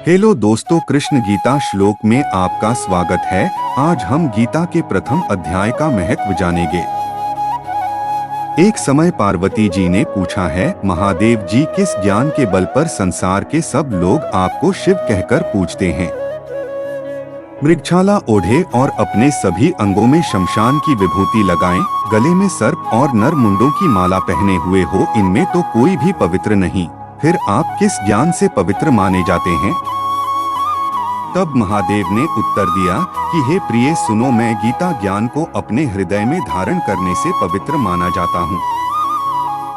Hello दोस्तों, कृष्ण गीता श्लोक में आपका स्वागत है। आज हम गीता के प्रथम अध्याय का महत्व जानेंगे। एक समय पार्वती जी ने पूछा है, महादेव जी, किस ज्ञान के बल पर संसार के सब लोग आपको शिव कहकर पूजते हैं? मृगछाला ओढ़े और अपने सभी अंगों में शमशान की विभूति लगाएं, गले में सर्प और नर मुंडों की माला पहने हुए हो, इनमें तो कोई भी पवित्र नहीं। फिर आप किस ज्ञान से पवित्र माने जाते हैं? तब महादेव ने उत्तर दिया कि हे प्रिय, सुनो, मैं गीता ज्ञान को अपने हृदय में धारण करने से पवित्र माना जाता हूँ।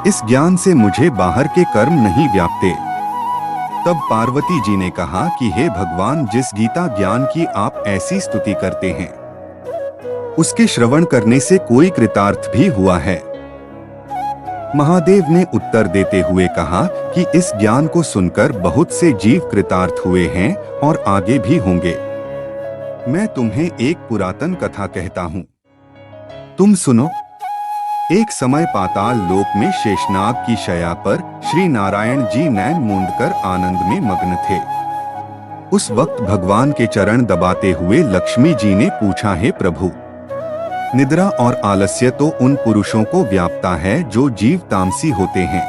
इस ज्ञान से मुझे बाहर के कर्म नहीं व्यापते। तब पार्वती जी ने कहा कि हे भगवान, जिस गीता ज्ञान की आप ऐसी स्तुति करते हैं, उसके श्रवण करने से कोई कृतार्थ भी हुआ है? महादेव ने उत्तर देते हुए कहा कि इस ज्ञान को सुनकर बहुत से जीव कृतार्थ हुए हैं और आगे भी होंगे। मैं तुम्हें एक पुरातन कथा कहता हूँ, तुम सुनो। एक समय पाताल लोक में शेषनाग की शैया पर श्री नारायण जी नैन मूंदकर आनंद में मग्न थे। उस वक्त भगवान के चरण दबाते हुए लक्ष्मी जी ने पूछा, हे प्रभु, निद्रा और आलस्य तो उन पुरुषों को व्यापता है जो जीव तामसी होते हैं।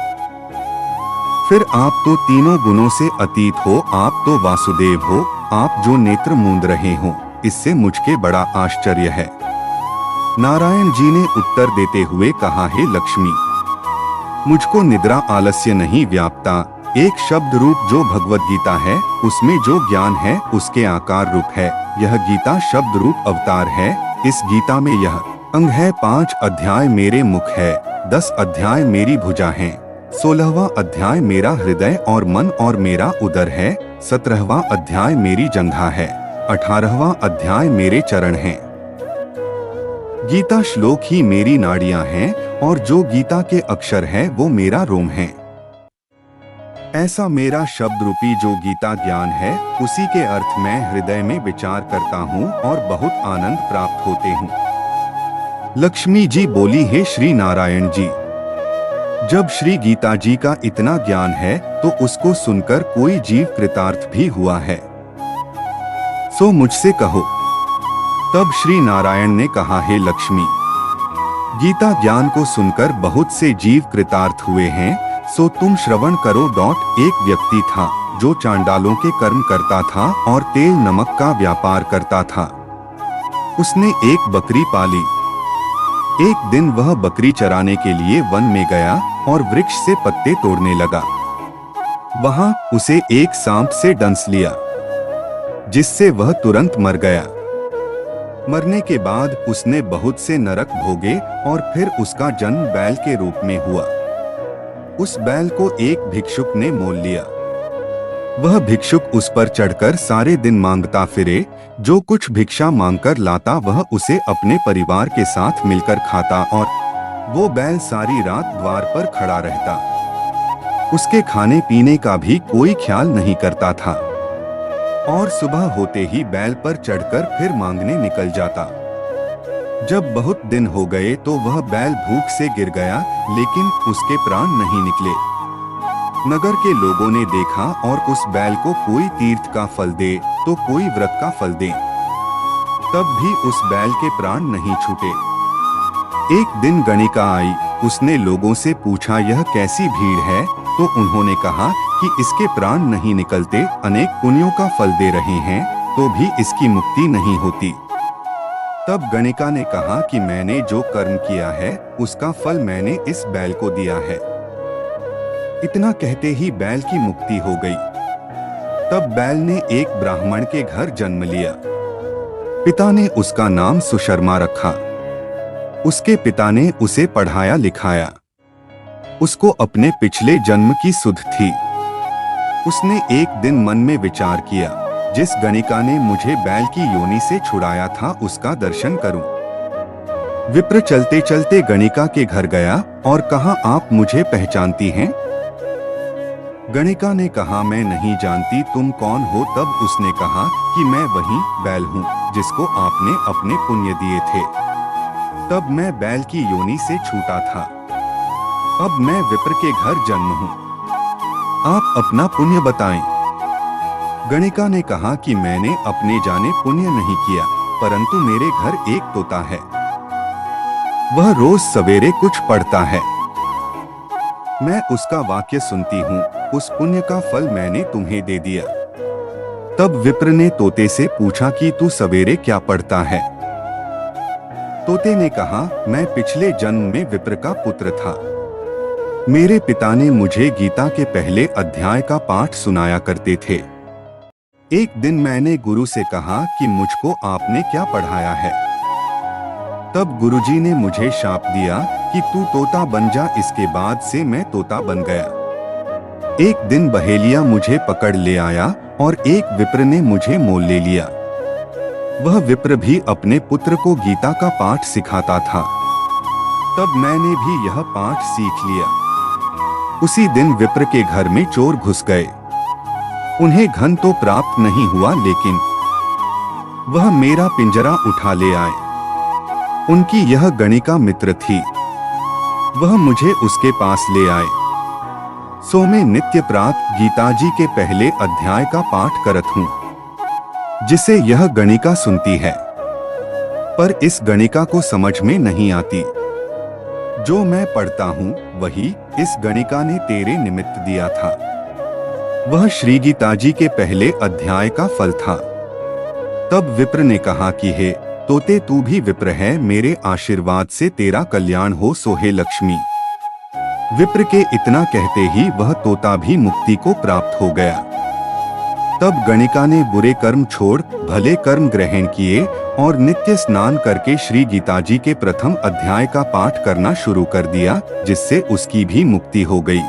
फिर आप तो तीनों गुणों से अतीत हो, आप तो वासुदेव हो, आप जो नेत्र मूंद रहे हो, इससे मुझके बड़ा आश्चर्य है। नारायण जी ने उत्तर देते हुए कहा, हे लक्ष्मी, मुझको निद्रा आलस्य नहीं व्यापता। एक शब्द रूप जो भगवत गीता है, उसमें जो ज्ञान है उसके आकार रूप है। यह गीता शब्द रूप अवतार है। इस गीता में यह अंग है, 5 अध्याय मेरे मुख है, 10 अध्याय मेरी भुजा है, 16वां अध्याय मेरा हृदय और मन और मेरा उदर है, 17वां अध्याय मेरी जंघा है, 18वां अध्याय मेरे चरण हैं। गीता श्लोक ही मेरी नाड़ियां हैं और जो गीता के अक्षर है वो मेरा रोम है। ऐसा मेरा शब्द रूपी जो गीता ज्ञान है, उसी के अर्थ मैं हृदय में विचार करता हूँ और बहुत आनंद प्राप्त होते हूँ। लक्ष्मी जी बोली, हे श्री नारायण जी, जब श्री गीता जी का इतना ज्ञान है तो उसको सुनकर कोई जीव कृतार्थ भी हुआ है, सो मुझसे कहो। तब श्री नारायण ने कहा, हे लक्ष्मी, गीता ज्ञान को सुनकर बहुत से जीव कृतार्थ हुए हैं, सो तुम श्रवण करो। एक व्यक्ति था जो चांडालों के कर्म करता था और तेल नमक का व्यापार करता था। उसने एक बकरी पाली। एक दिन वह बकरी चराने के लिए वन में गया और वृक्ष से पत्ते तोड़ने लगा। वहां उसे एक सांप से डंस लिया, जिससे वह तुरंत मर गया। मरने के बाद उसने बहुत से नरक भोगे और फिर उसका जन्म बैल के रूप में हुआ। उस बैल को एक भिक्षुक ने मोल लिया। वह भिक्षुक उस पर चढ़कर सारे दिन मांगता फिरे। जो कुछ भिक्षा मांगकर लाता वह उसे अपने परिवार के साथ मिलकर खाता और वो बैल सारी रात द्वार पर खड़ा रहता। उसके खाने पीने का भी कोई ख्याल नहीं करता था और सुबह होते ही बैल पर चढ़कर फिर मांगने निकल जाता। जब बहुत दिन हो गए तो वह बैल भूख से गिर गया, लेकिन उसके प्राण नहीं निकले। नगर के लोगों ने देखा और उस बैल को कोई तीर्थ का फल दे तो कोई व्रत का फल दे, तब भी उस बैल के प्राण नहीं छूटे। एक दिन गणिका आई। उसने लोगों से पूछा, यह कैसी भीड़ है? तो उन्होंने कहा कि इसके प्राण नहीं निकलते, अनेक पुण्यों का फल दे रहे हैं तो भी इसकी मुक्ति नहीं होती। तब गणिका ने कहा कि मैंने जो कर्म किया है उसका फल मैंने इस बैल को दिया है। इतना कहते ही बैल की मुक्ति हो गई। तब बैल ने एक ब्राह्मण के घर जन्म लिया। पिता ने उसका नाम सुशर्मा रखा। उसके पिता ने उसे पढ़ाया लिखाया। उसको अपने पिछले जन्म की सुध थी। उसने एक दिन मन में विचार किया, जिस गणिका ने मुझे बैल की योनि से छुड़ाया था उसका दर्शन करूं। विप्र चलते चलते गणिका के घर गया और कहा, आप मुझे पहचानती हैं? गणिका ने कहा, मैं नहीं जानती, तुम कौन हो? तब उसने कहा कि मैं वही बैल हूँ जिसको आपने अपने पुण्य दिए थे। तब मैं बैल की योनि से छूटा था। अब मैं विप्र के घर जन्म हूँ। आप अपना पुण्य बताएं। गणिका ने कहा कि मैंने अपने जाने पुण्य नहीं किया, परंतु मेरे घर एक तोता है। वह रोज सवेरे कुछ पढ़ता है। मैं उसका वाक्य सुनती हूँ, उस पुण्य का फल मैंने तुम्हें दे दिया। तब विप्र ने तोते से पूछा कि तू सवेरे क्या पढ़ता है? तोते ने कहा, मैं पिछले जन्म में विप्र का पुत्र था। मेरे पिता ने मुझे गीता के पहले अध्याय का पाठ सुनाया करते थे। एक दिन मैंने गुरु से कहा कि मुझको आपने क्या पढ़ाया है? तब गुरुजी ने मुझे शाप दिया कि तू तोता बन जा। इसके बाद से मैं तोता बन गया। एक दिन बहेलिया मुझे पकड़ ले आया और एक विप्र ने मुझे मोल ले लिया। वह विप्र भी अपने पुत्र को गीता का पाठ सिखाता था। तब मैंने भी यह पाठ सीख लिया। उसी दिन विप्र के घर में चोर घुस गए। उन्हें धन तो प्राप्त नहीं हुआ, लेकिन वह मेरा पिंजरा उठा ले आए। उनकी यह गणिका मित्र थी। वह मुझे उसके पास ले आए। सो मैं नित्य प्रातः गीता जी के पहले अध्याय का पाठ करत हूँ, जिसे यह गणिका सुनती है। पर इस गणिका को समझ में नहीं आती। जो मैं पढ़ता हूँ वही इस गणिका ने तेरे निमित्त दिया था। वह श्री गीता जी के पहले अध्याय का फल था। तब विप्र ने कहा कि हे तोते, तू भी विप्र है, मेरे आशीर्वाद से तेरा कल्याण हो, सोहे लक्ष्मी। विप्र के इतना कहते ही वह तोता भी मुक्ति को प्राप्त हो गया। तब गणिका ने बुरे कर्म छोड़ भले कर्म ग्रहण किए और नित्य स्नान करके श्री गीता जी के प्रथम अध्याय का पाठ करना शुरू कर दिया, जिससे उसकी भी मुक्ति हो गई।